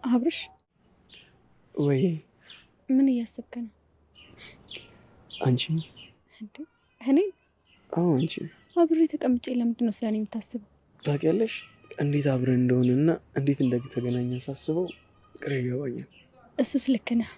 አብርሽ ወይ ምን እያሰብክ ነው? አንቺ እንዴ እኔ አንቺ አብሬ ተቀምጬ ለምንድን ነው ስለኔ የምታስበው? ታውቂያለሽ እንዴት አብረን እንደሆነና እንዴት እንደተገናኘን ሳስበው ግራ ይገባኛል። እሱስ ልክ ነህ።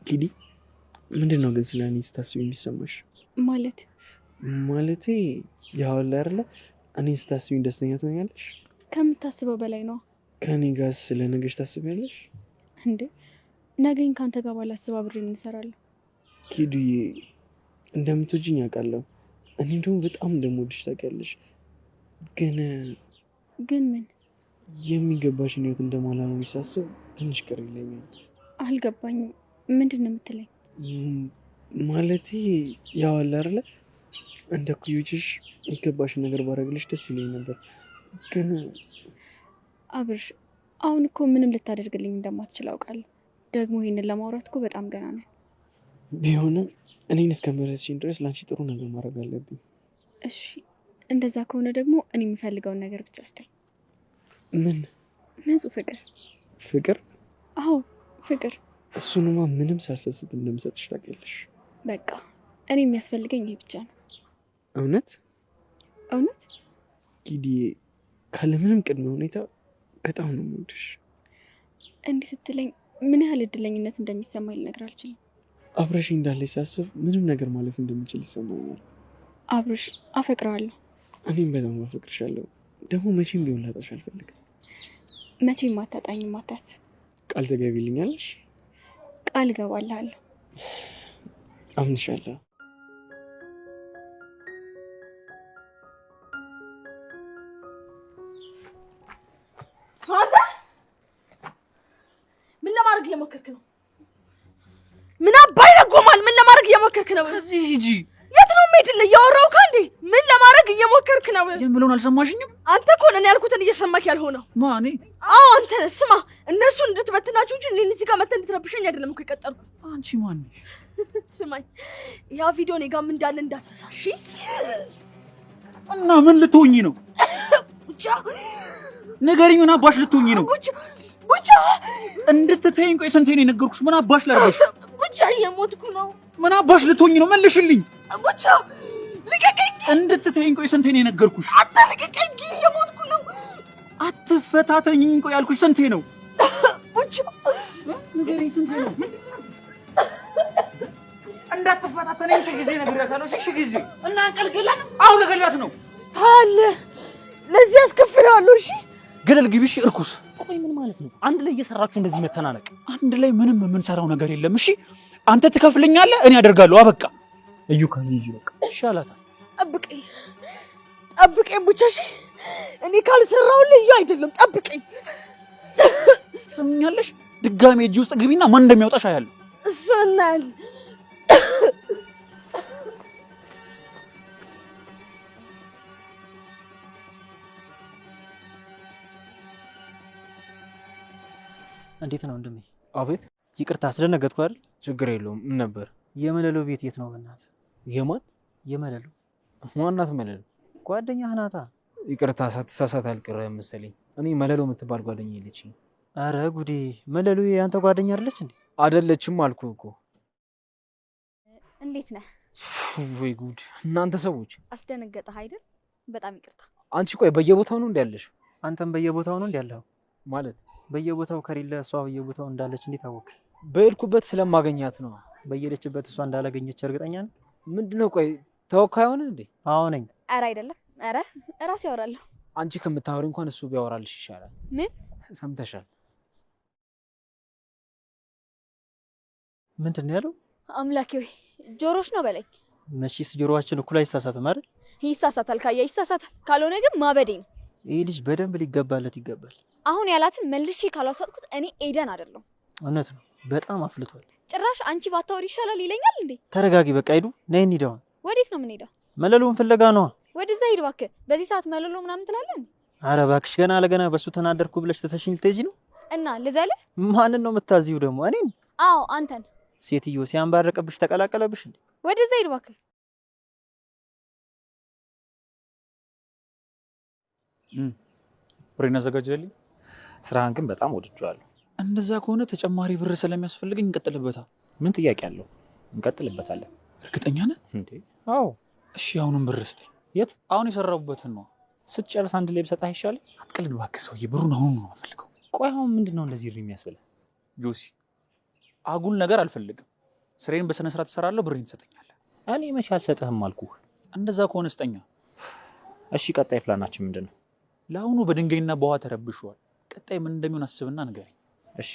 ኪዲ ምንድነው ግን ስለኔ ስታስቢ የሚሰማሽ? ማለቴ ያው አይደለ እኔ ስታስቢ ደስተኛ ትሆኛለሽ? ከምታስበው በላይ ነው። ከኔ ጋር ስለ ነገሽ ታስቢያለሽ እንዴ? ነገኝ ካንተ ጋር ባላስብ አብሬ ምን እሰራለሁ? ኪዱዬ እንደምትወጂኝ አውቃለሁ። እኔ ደግሞ በጣም እንደምወድሽ ታውቂያለሽ። ግን ምን የሚገባሽን ህይወት እንደማላኖር ሳስብ ትንሽ ቅር ይለኛል። አልገባኝም። ምንድን ነው የምትለኝ? ማለቴ ያው አለ አይደለ እንደ ኩዮችሽ የሚገባሽን ነገር ባረግልሽ ደስ ይለኝ ነበር። ግን አብርሽ አሁን እኮ ምንም ልታደርግልኝ እንደማትችል አውቃለሁ። ደግሞ ይሄንን ለማውራት እኮ በጣም ገና ነን። ቢሆንም እኔን እስከመረጥሽኝ ድረስ ለአንቺ ጥሩ ነገር ማድረግ አለብኝ። እሺ እንደዛ ከሆነ ደግሞ እኔ የሚፈልገውን ነገር ብቻ ስታይ። ምን? ንጹህ ፍቅር። ፍቅር? አዎ ፍቅር። እሱንማ ምንም ሳልሰስት እንደምሰጥሽ ታውቂያለሽ። በቃ እኔ የሚያስፈልገኝ ይሄ ብቻ ነው። እውነት እውነት ኪዲዬ፣ ካለምንም ቅድመ ሁኔታ በጣም ነው የምወድሽ። እንዲህ ስትለኝ ምን ያህል እድለኝነት እንደሚሰማኝ ልነግር አልችልም። አብረሽ እንዳለች ሳስብ ምንም ነገር ማለፍ እንደምችል ይሰማኛል። አብርሽ አፈቅረዋለሁ። እኔም በጣም አፈቅርሻለሁ። ደግሞ መቼም ቢሆን ላጣሽ አልፈልግም። መቼም አታጣኝም፣ አታስብ። ቃል ትገቢልኛለሽ? ቃል እገባልሃለሁ። አምንሻለሁ። ምን ለማድረግ እየሞከርክ ነው? ምን አባይ ለጎማል? ምን ለማድረግ እየሞከርክ ነው? እዚህ ሂጂ። የት ነው የምሄድልህ? እያወራሁ ካንዴ ምን ለማድረግ እየሞከርክ ነው? የምለውን አልሰማሽኝም? አንተ እኮ ለኔ ያልኩትን እየሰማክ ያልሆነው። ማኔ? አዎ አንተ ነህ። ስማ እነሱ እንድትበትናቸው እንጂ እኔን እዚህ ጋር መተህ እንድትረብሸኝ አይደለም እኮ የቀጠርኩ። አንቺ ማን ነሽ? ስማኝ፣ ያ ቪዲዮ እኔ ጋርም እንዳለ እንዳትረሳ እሺ? እና ምን ልትሆኚ ነው? ቡቻ ንገሪኝ፣ ምን አባሽ ልትሆኚ ነው? ቡቻ እንድትተይኝ ቆይ ስንቴ ነው የነገርኩሽ? ምን አባሽ ላድርግሽ? ቡቻ እየሞትኩ ነው። ምን አባሽ ልትሆኚ ነው? መልሽልኝ። ቡቻ ልቀቀኝ። እንድትተይኝ ቆይ ስንቴ ነው የነገርኩሽ? አታ ልቀቀኝ፣ እየሞትኩ ነው። አትፈታተኝኝ ቆይ ያልኩሽ ስንቴ ነው? ቡቻ ንገሪኝ፣ ስንቴ ነው? እንዳትፈታተነኝ ሺህ ጊዜ ነግሬያታለሁ። ሺህ ጊዜ እና አንቀልቅለን አሁን ልገላት ነው ታለ ለዚህ አስከፍላለሁ። እሺ ገለል ግቢሽ እርኩስ። ቆይ ምን ማለት ነው? አንድ ላይ እየሰራችሁ እንደዚህ መተናነቅ? አንድ ላይ ምንም የምንሰራው ነገር የለም። እሺ አንተ ትከፍለኛለህ፣ እኔ አደርጋለሁ። አበቃ። እዩ ከዚህ በቃ ይሻላታል። ጠብቀኝ ቡቻ። እሺ እኔ ካልሰራሁልህ እዩ አይደለም፣ ጠብቀኝ። ትሰምኛለሽ? ድጋሜ እጅ ውስጥ ግቢና ማን እንደሚያወጣሽ አያለሁ። እሱ እናያለን። እንዴት ነው ወንድሜ? አቤት። ይቅርታ አስደነገጥኩ አይደል? ችግር የለውም። ምን ነበር? የመለሎ ቤት የት ነው በእናት? የማን? የመለሎ። ማናት መለሎ? ጓደኛህ ናታ። ይቅርታ ሳትሳሳት አልቀረህም መሰለኝ። እኔ መለሎ የምትባል ጓደኛ የለችኝ። አረ ጉዴ! መለሎ የአንተ ጓደኛ አይደለች እንዴ? አይደለችም አልኩህ እኮ። እንዴት ነህ? ወይ ጉድ! እናንተ ሰዎች አስደነገጠህ አይደል? በጣም ይቅርታ። አንቺ ቆይ በየቦታው ነው ያለሽው? አንተም በየቦታው ነው ያለኸው? ማለት በየቦታው ከሌለ እሷ በየቦታው እንዳለች እንዴት አወቅ? በሄድኩበት ስለማገኛት ነው። በየሄደችበት እሷ እንዳላገኘች እርግጠኛ ነህ? ምንድነው? ቆይ ተወካይ ሆነ እንዴ? አዎ ነኝ። ኧረ አይደለም። ኧረ እራሴ ያወራለሁ። አንቺ ከምታወሪ እንኳን እሱ ቢያወራልሽ ይሻላል። ምን ሰምተሻል? ምንድን ነው ያለው? አምላኬ ወይ ጆሮሽ ነው በለኝ። መቼስ ጆሮአችን እኩል አይሳሳትም አይደል? ይሳሳታል፣ ካያ ይሳሳታል። ካልሆነ ግን ማበዴ ነው። ይህ ልጅ በደንብ ሊገባለት ይገባል። አሁን ያላትን መልሼ ካላስዋጥኩት እኔ ኤደን አይደለም። እውነት ነው፣ በጣም አፍልቷል። ጭራሽ አንቺ ባታወሪ ይሻላል ይለኛል እንዴ? ተረጋጊ በቃ። ሂዱ፣ ነይ እንሂድ። አሁን ወዴት ነው የምንሄደው? መለሎውን ፍለጋ ነዋ። ወደዛ ሂድ እባክህ። በዚህ ሰዓት መለሎ ምናምን ትላለህ? አረ እባክሽ፣ ገና ለገና በሱ ተናደርኩ ብለሽ ትተሽኝ ልትሄጂ ነው? እና ልዘልህ? ማንን ነው የምታዝዩ ደግሞ? እኔን? አዎ አንተን። ሴትዮ ሲያንባረቀብሽ ተቀላቀለብሽ እንዴ? ወደዛ ሂድ እባክህ። ብሬን አዘጋጅልኝ። ስራህን ግን በጣም ወድጄዋለሁ። እንደዛ ከሆነ ተጨማሪ ብር ስለሚያስፈልገኝ እንቀጥልበታል። ምን ጥያቄ አለው? እንቀጥልበታለን። እርግጠኛ ነህ እንዴ? አዎ። እሺ አሁንም ብር ስጠኝ። የት? አሁን የሰራሁበትን ነው። ስትጨርስ አንድ ላይ ብሰጥህ አይሻልም? አትቀልድ እባክህ ሰውዬ፣ ብሩን አሁን ነው የምፈልገው። ቆይ አሁን ምንድነው እንደዚህ የሚያስብልህ? ጆሲ አጉል ነገር አልፈልግም። ስሬን በስነ ስርዓት እሰራለሁ፣ ብሬን ትሰጠኛለህ። እኔ መቼ አልሰጥህም አልኩህ። እንደዛ ከሆነ ስጠኛ። እሺ ቀጣይ ፕላናችን ምንድነው? ለአሁኑ በድንጋይና በውሃ ተረብሸዋል። ቀጣይ ምን እንደሚሆን አስብና ንገረኝ። እሺ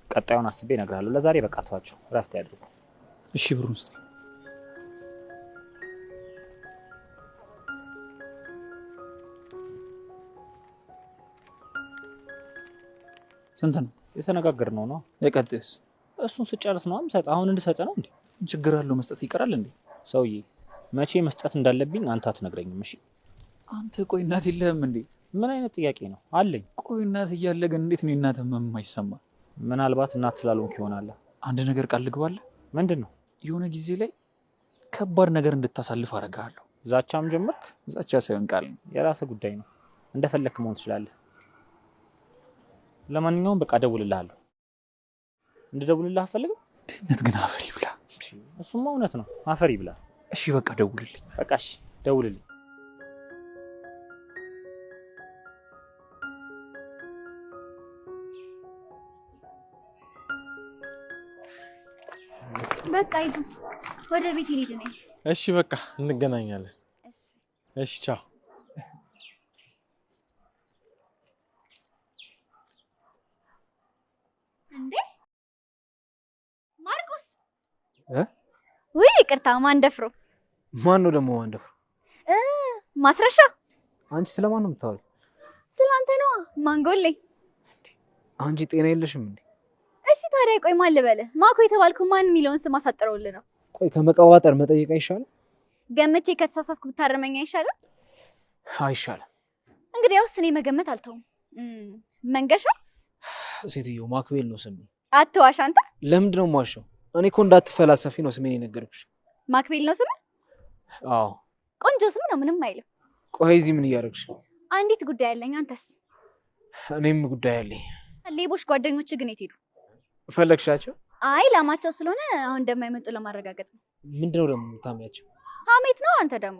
ቀጣዩን አስቤ እነግርሃለሁ። ለዛሬ በቃ ተዋቸው፣ እረፍት ያድርጉ። እሺ ብሩን ስጠኝ። ስንት ነው? የተነጋገርነው ነው። የቀጥስ እሱን ስጨርስ ነው የምሰጥህ። አሁን እንድሰጥህ ነው እንዴ? ችግር አለው? መስጠት ይቀራል እንዴ? ሰውዬ መቼ መስጠት እንዳለብኝ አንተ አትነግረኝም? እሺ አንተ ቆይ እናት የለህም እንዴ? ምን አይነት ጥያቄ ነው? አለኝ። ቆይ እናት እያለ ግን እንዴት ነው እናት የማይሰማ? ምናልባት እናት ስላልሆንክ ይሆናል። አንድ ነገር ቃል ልግባለህ። ምንድን ነው? የሆነ ጊዜ ላይ ከባድ ነገር እንድታሳልፍ አደርግሃለሁ። ዛቻም ጀመርክ? ዛቻ ሳይሆን ቃል ነው። የራስህ ጉዳይ ነው። እንደፈለክ መሆን ትችላለህ። ለማንኛውም በቃ እደውልልሃለሁ። እንድደውልልህ አትፈልግም? ድህነት ግን አፈር ይብላ። እሱማ እውነት ነው፣ አፈር ይብላ። እሺ በቃ ደውልልኝ። በቃ እሺ ደውልልኝ። በቃ ይዙ ወደ ቤት ልሂድ ነኝ። እሺ በቃ እንገናኛለን። እሺ ቻው። እንዴ ማርቆስ! እ ውይ ይቅርታ፣ ማን ደፍሮ? ማን ነው ደግሞ ማን ደፍሮ? ማስረሻ። አንቺ ስለማን ነው የምታወሪው? ስላንተ ነዋ። ማንጎሌ። አንቺ ጤና የለሽም እንዴ? እሺ ታዲያ ቆይ ማን ልበልህ? ማኮ የተባልኩ ማን የሚለውን ስም አሳጥረውልህ ነው። ቆይ ከመቀባጠር መጠየቅ አይሻልም? ገመቼ ከተሳሳትኩ ብታረመኝ አይሻልም? አይሻልም። እንግዲህ ያውስ እኔ መገመት አልተውም። መንገሻ። ሴትዮ ማክቤል ነው ስሜ። አትዋሽ አንተ። ለምንድን ነው የማዋሸው? እኔ እኮ እንዳትፈላሰፊ ነው ስሜን የነገርኩሽ። ማክቤል ነው ስም? አዎ ቆንጆ ስም ነው፣ ምንም አይልም። ቆይ እዚህ ምን እያደረግሽ? አንዲት ጉዳይ አለኝ። አንተስ? እኔም ጉዳይ አለኝ። ሌቦች ጓደኞች ግን የት ሄዱ? ፈለግሻቸው? አይ ላማቸው ስለሆነ አሁን እንደማይመጡ ለማረጋገጥ ነው። ምንድነው ደግሞ የምታሚያቸው? ሀሜት ነው። አንተ ደግሞ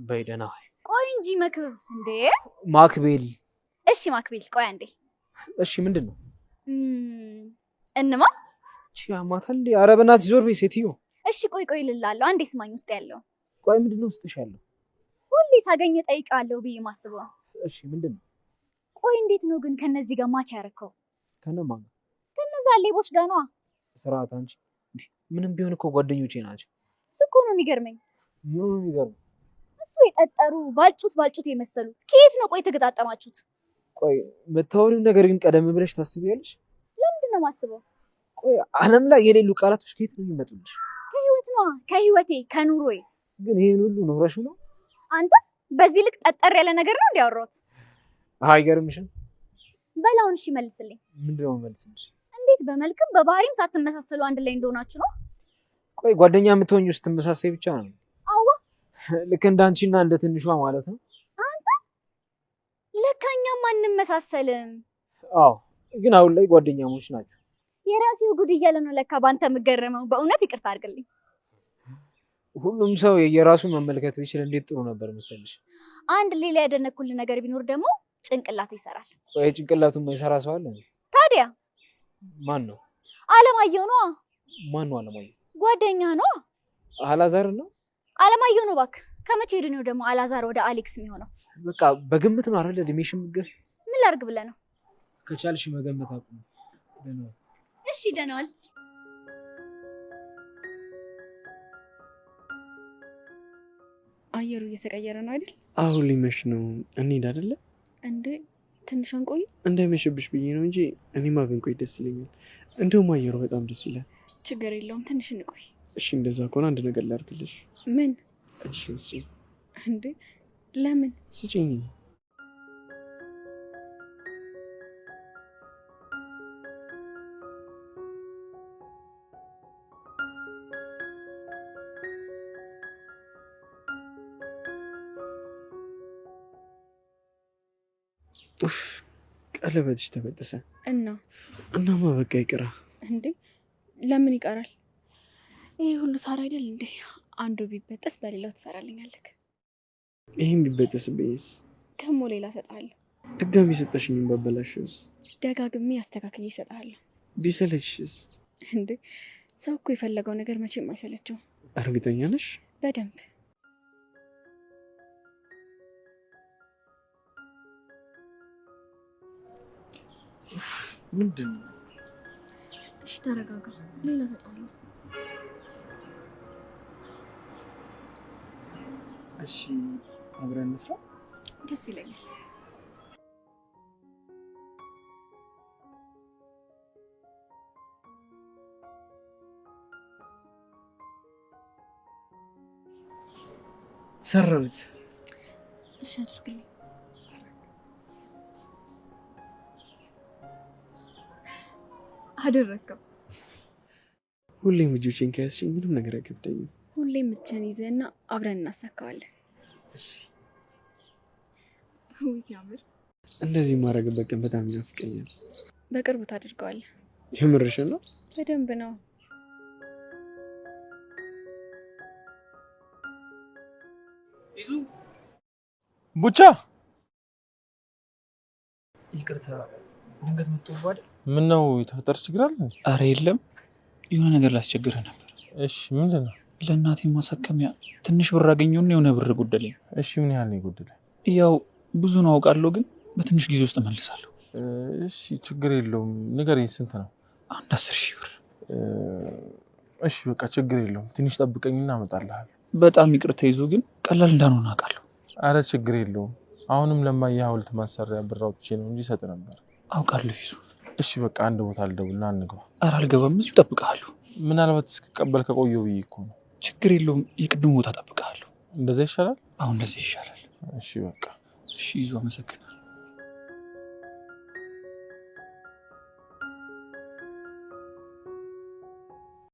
በይ ደህና ዋይ። ቆይ እንጂ መክብብ እንዴ! ማክቤል። እሺ ማክቤል፣ ቆይ አንዴ። እሺ ምንድን ነው? እንማ እሺ አማታል እንዴ? ኧረ በእናትሽ ዞር በይ ሴትዮ። እሺ ቆይ ልላለሁ። አንዴ ስማኝ። ውስጥ ያለው ቆይ ምንድነው ውስጥሽ ያለው? ሁሌ ሳገኘ ጠይቃለሁ ብዬ ማስበው። እሺ ምንድን ነው? ቆይ እንዴት ነው ግን ከነዚህ ጋር ማች ያረከው? ከነማን? ከነዛ ሌቦች ጋር ነዋ። ስርዓት አንቺ። ምንም ቢሆን እኮ ጓደኞቼ ናቸው። እሱ እኮ ነው የሚገርመኝ። ምኑ ነው የሚገርመው? እሱ የጠጠሩ ባልጩት የመሰሉ ከየት ነው ቆይ ተገጣጠማችሁት? ቆይ መታወሪው ነገር ግን ቀደም ብለሽ ታስቢያለሽ? ለምንድን ነው ማስበው? ቆይ ዓለም ላይ የሌሉ ቃላቶች ከየት ነው የሚመጡልሽ? ከህይወት ነዋ፣ ከህይወቴ ከኑሮዬ። ግን ይሄን ሁሉ ኖረሽ ነው? አንተ በዚህ ልክ ጠጠር ያለ ነገር ነው እንዲያወራሁት? አይገርምሽም? በላውን እሺ መልስልኝ። ምንድን ነው መልስልሽ? እንዴት በመልክም በባህሪም ሳትመሳሰሉ አንድ ላይ እንደሆናችሁ ነው? ቆይ ጓደኛ የምትሆኚው ስትመሳሰይ ብቻ ነው? አዋ ልክ እንዳንቺና እንደ ትንሿ ማለት ነው። አንተ ለካ እኛም አንመሳሰልም። አዎ ግን አሁን ላይ ጓደኛሞች ናቸው። የራሴው ጉድ እያለ ነው ለካ ባንተ የምገረመው። በእውነት ይቅርታ አድርግልኝ። ሁሉም ሰው የራሱ መመልከት ቢችል እንዴት ጥሩ ነበር መሰልሽ። አንድ ሌላ ያደነኩልህ ነገር ቢኖር ደግሞ ጭንቅላት ይሰራል። ቆይ ጭንቅላቱን የማይሰራ ሰው አለ? ታዲያ ማን ነው? አለማየሁ ነው። ማን ነው አለማየሁ? ጓደኛ ነው። አላዛር ነው? አለማየሁ ነው። እባክህ ከመቼ ሄድ ነው ደግሞ አላዛር ወደ አሌክስ የሚሆነው? በቃ በግምት ነው አይደል እድሜሽ የምትገር? ምን ላድርግ ብለህ ነው? ከቻልሽ መገመት አቁም። ደህና ዋል። እሺ ደህና ዋል። አየሩ እየተቀየረ ነው አይደል? አሁን ሊመሽ ነው። እንሂድ አይደለ እንዴ? ትንሽ አንቆይ? እንዳይመሽብሽ ብዬ ነው እንጂ እኔማ ብንቆይ ደስ ይለኛል። እንደውም አየሩ በጣም ደስ ይላል። ችግር የለውም፣ ትንሽ እንቆይ። እሺ እንደዛ ከሆነ አንድ ነገር ላድርግልሽ። ምን? እጅሽን ስጪኝ። እንዴ ለምን? ስጪኝ። ኡፍ ቀለበትሽ ተበጠሰ እናማ በቃ ይቅራ እንዴ? ለምን ይቀራል? ይሄ ሁሉ ሳራ አይደል እንዴ? አንዱ ቢበጠስ በሌላው ትሰራልኛለህ። ይሄን ቢበጠስብኝስ? ደግሞ ሌላ እሰጥሃለሁ። ድጋሚ ሰጠሽኝም ባበላሽስ? ደጋግሜ አስተካክዬ እሰጥሃለሁ። ቢሰለችስ? እንዴ ሰው እኮ የፈለገው ነገር መቼም አይሰለችው። እርግጠኛ ነሽ? በደንብ ምንድን ነው? እሺ ተረጋጋ፣ ሌላ እሰጥሃለሁ። እሺ አብረን እንስራ። ደስ ይለኛል። ሰራሁት። እሺ አድርግልኝ። አደረከው። ሁሌም እጆቼን ከያዝሽኝ ምንም ነገር አይከብደኝም። ሁሌም እጅህን ይዘህና አብረን እናሳካዋለን። ውይ ሲያምር። እንደዚህ ማድረግበት ቀን በጣም ይናፍቀኛል። በቅርቡ ታደርገዋለህ። የምርሽን ነው? በደንብ ነው። ይዙ ቡቻ ይቅርታ፣ ድንገት መጥቶብህ አይደል? ምን ነው የተፈጠረ ችግር አለ? አረ የለም፣ የሆነ ነገር ላስቸግርህ ነበር። እሺ ምንድን ነው? ለእናቴ ማሳከሚያ ትንሽ ብር አገኘሁና የሆነ ብር ጎደለኝ። እሺ ምን ያህል ነው የጎደለኝ? ያው ብዙ ነው አውቃለሁ፣ ግን በትንሽ ጊዜ ውስጥ እመልሳለሁ። እሺ ችግር የለውም፣ ንገረኝ። ስንት ነው? አንድ 10,000 ብር። እሺ በቃ ችግር የለውም፣ ትንሽ ጠብቀኝና አመጣልሃለሁ። በጣም ይቅርታ ይዙ፣ ግን ቀላል እንዳልሆነ አውቃለሁ። አረ ችግር የለውም፣ አሁንም ለማየ ሐውልት ማሰሪያ ብር አውጥቼ ነው እንጂ ሰጥ ነበር። አውቃለሁ ይዙ። እሺ በቃ አንድ ቦታ ልደውልና እንግባ። አረ አልገባም፣ እዚሁ እጠብቅሃለሁ። ምናልባት እስክቀበል ከቆየሁ ብዬ እኮ ነው። ችግር የለውም፣ የቅድሙ ቦታ እጠብቅሃለሁ። እንደዛ ይሻላል? አሁን እንደዚህ ይሻላል። እሺ በቃ እሺ ይዙ፣ አመሰግናለሁ።